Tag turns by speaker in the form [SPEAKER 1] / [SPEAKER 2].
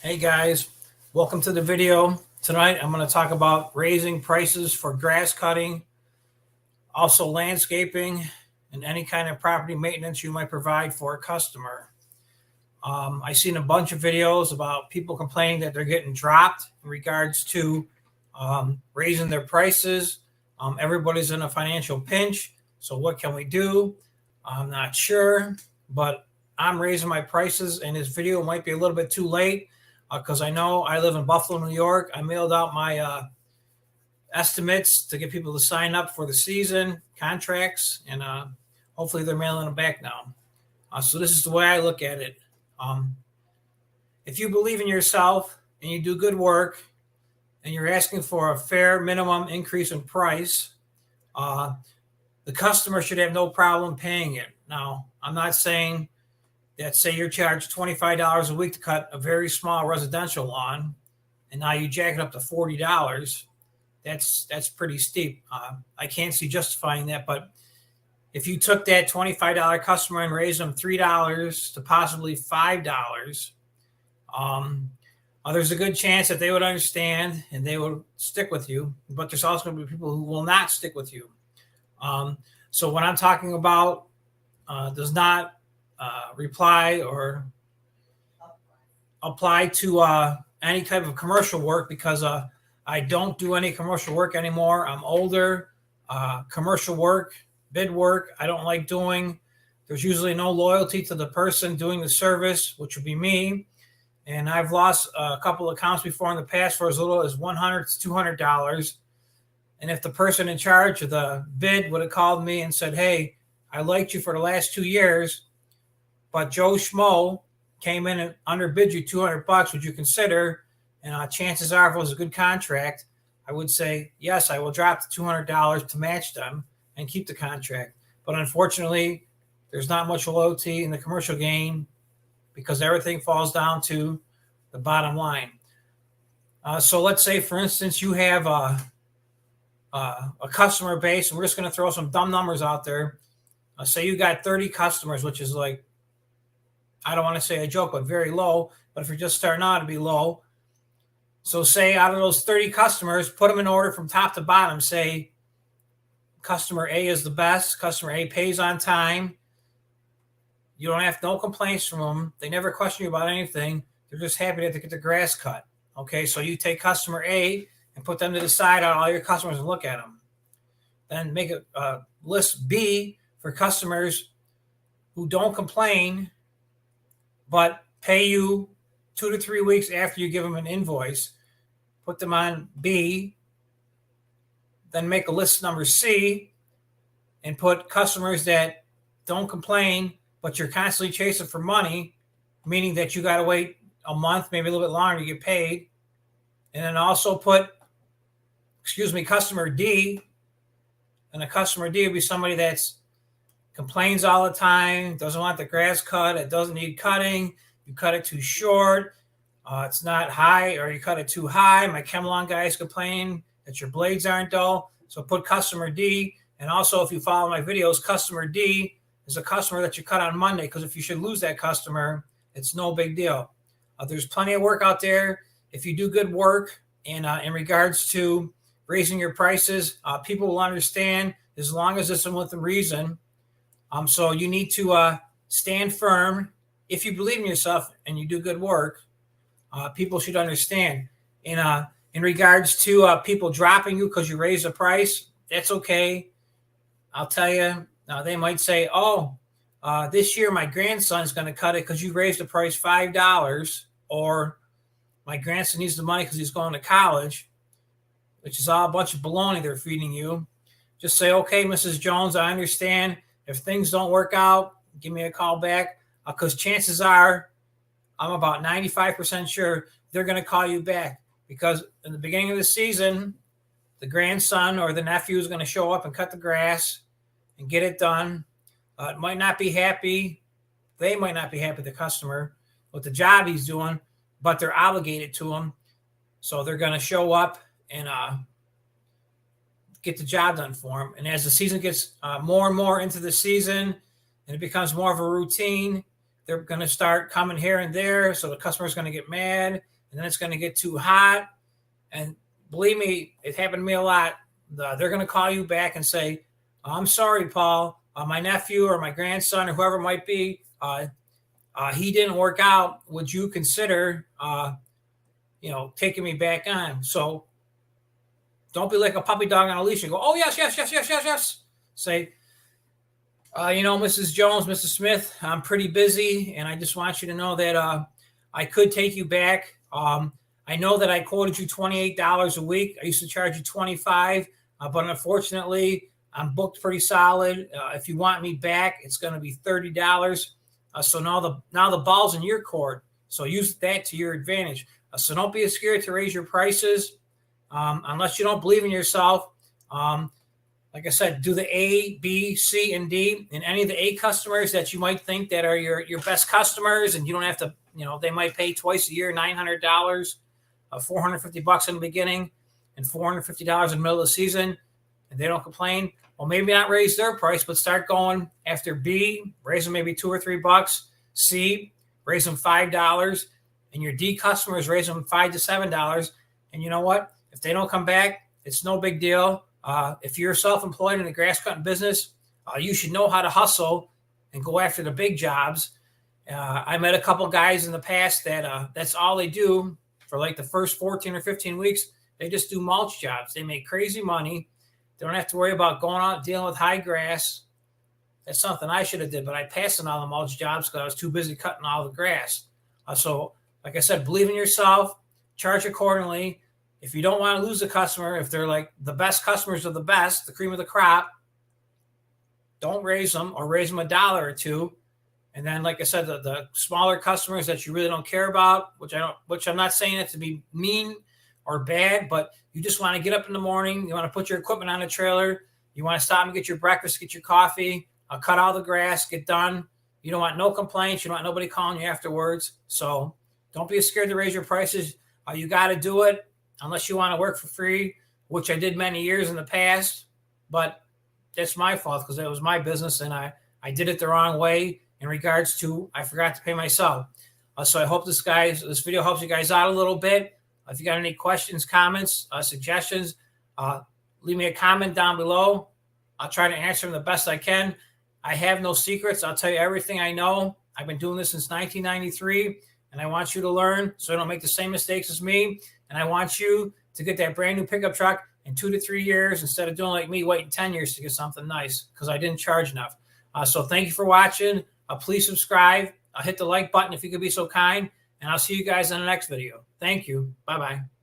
[SPEAKER 1] Hey guys, welcome to the video. Tonight I'm going to talk about raising prices for grass cutting, also landscaping, and any kind of property maintenance you might provide for a customer. I've seen a bunch of videos about people complaining that they're getting dropped in regards to raising their prices. Everybody's in a financial pinch, so what can we do? I'm not sure, but I'm raising my prices, and this video might be a little bit too late because I know I live in Buffalo, New York. I mailed out my estimates to get people to sign up for the season contracts, and hopefully they're mailing them back now. So this is the way I look at it. If you believe in yourself and you do good work and you're asking for a fair minimum increase in price, the customer should have no problem paying it. Now, I'm not saying that, say you're charged $25 a week to cut a very small residential lawn, and now you jack it up to $40. That's pretty steep. I can't see justifying that, but if you took that $25 customer and raised them $3 to possibly $5, there's a good chance that they would understand and they would stick with you. But there's also going to be people who will not stick with you. So what I'm talking about does not reply or apply to any type of commercial work, because I don't do any commercial work anymore. I'm older. Commercial work, bid work, I don't like doing. There's usually no loyalty to the person doing the service, which would be me. And I've lost a couple of accounts before in the past for as little as $100 to $200. And if the person in charge of the bid would have called me and said, hey, I liked you for the last 2 years, but Joe Schmo came in and underbid you $200, would you consider? And chances are, if it was a good contract, I would say, yes, I will drop the $200 to match them and keep the contract. But unfortunately, there's not much loyalty in the commercial game because everything falls down to the bottom line. So let's say, for instance, you have a customer base, and we're just going to throw some dumb numbers out there. Say you got 30 customers, which is like, I don't want to say a joke, but very low. But if you're just starting out, it'd be low. So say out of those 30 customers, put them in order from top to bottom. Say customer A is the best. Customer A pays on time. You don't have no complaints from them. They never question you about anything. They're just happy that they get the grass cut. Okay, so you take customer A and put them to the side on all your customers and look at them. Then make a list B for customers who don't complain but pay you 2 to 3 weeks after you give them an invoice. Put them on B. Then make a list number C and put customers that don't complain, but you're constantly chasing for money, meaning that you got to wait a month, maybe a little bit longer to get paid. And then also put, customer D. And a customer D would be somebody that's complains all the time, doesn't want the grass cut, it doesn't need cutting, you cut it too short, it's not high, or you cut it too high. My ChemLawn guys complain that your blades aren't dull. So put customer D. And also, if you follow my videos, customer D is a customer that you cut on Monday, because if you should lose that customer, it's no big deal. There's plenty of work out there. If you do good work, and in regards to raising your prices, people will understand as long as it's within reason. So you need to stand firm. If you believe in yourself and you do good work, people should understand. And in regards to people dropping you because you raise the price, that's okay. I'll tell you, they might say, oh, this year my grandson's going to cut it because you raised the price $5, or my grandson needs the money because he's going to college, which is all a bunch of baloney they're feeding you. Just say, okay, Mrs. Jones, I understand. If things don't work out, give me a call back, because chances are, I'm about 95% sure they're going to call you back, because in the beginning of the season, the grandson or the nephew is going to show up and cut the grass and get it done. It might not be happy. They might not be happy, the customer, with the job he's doing, but they're obligated to him. So they're going to show up and get the job done for him. And as the season gets more and more into the season and it becomes more of a routine, they're going to start coming here and there. So the customer's going to get mad, and then it's going to get too hot. And believe me, it happened to me a lot. They're going to call you back and say, I'm sorry, Paul, my nephew or my grandson or whoever it might be, he didn't work out. Would you consider, taking me back on? So don't be like a puppy dog on a leash and go, oh, yes, yes, yes, yes, yes, yes. Say, Mrs. Jones, Mrs. Smith, I'm pretty busy, and I just want you to know that I could take you back. I know that I quoted you $28 a week. I used to charge you $25, but unfortunately, I'm booked pretty solid. If you want me back, it's going to be $30. So now the ball's in your court. So use that to your advantage. So don't be scared to raise your prices unless you don't believe in yourself. Like I said, do the A, B, C, and D. And any of the A customers that you might think that are your best customers, and you don't have to, they might pay twice a year, $900, $450 in the beginning, and $450 in the middle of the season, and they don't complain. Well, maybe not raise their price, but start going after B, raise them maybe $2 or $3. C, raise them $5, and your D customers raise them $5 to $7. And you know what? If they don't come back, it's no big deal. If you're self-employed in the grass cutting business, you should know how to hustle and go after the big jobs. I met a couple guys in the past that that's all they do for like the first 14 or 15 weeks. They just do mulch jobs. They make crazy money. They don't have to worry about going out dealing with high grass. That's something I should have did, but I passed on all the mulch jobs because I was too busy cutting all the grass. So, like I said, believe in yourself, charge accordingly. If you don't want to lose a customer, if they're like the best customers of the best, the cream of the crop, don't raise them or raise them $1 or $2. And then, like I said, the smaller customers that you really don't care about, which I'm not saying it to be mean or bad, but you just want to get up in the morning. You want to put your equipment on a trailer. You want to stop and get your breakfast, get your coffee, cut all the grass, get done. You don't want no complaints. You don't want nobody calling you afterwards. So don't be scared to raise your prices. You got to do it unless you want to work for free, which I did many years in the past. But that's my fault because it was my business, and I did it the wrong way in regards to I forgot to pay myself. So I hope this video helps you guys out a little bit. If you got any questions, comments, suggestions, leave me a comment down below. I'll try to answer them the best I can. I have no secrets. I'll tell you everything I know. I've been doing this since 1993, and I want you to learn so you don't make the same mistakes as me. And I want you to get that brand new pickup truck in 2 to 3 years instead of doing like me, waiting 10 years to get something nice because I didn't charge enough. So thank you for watching. Please subscribe. Hit the like button if you could be so kind. And I'll see you guys in the next video. Thank you. Bye-bye.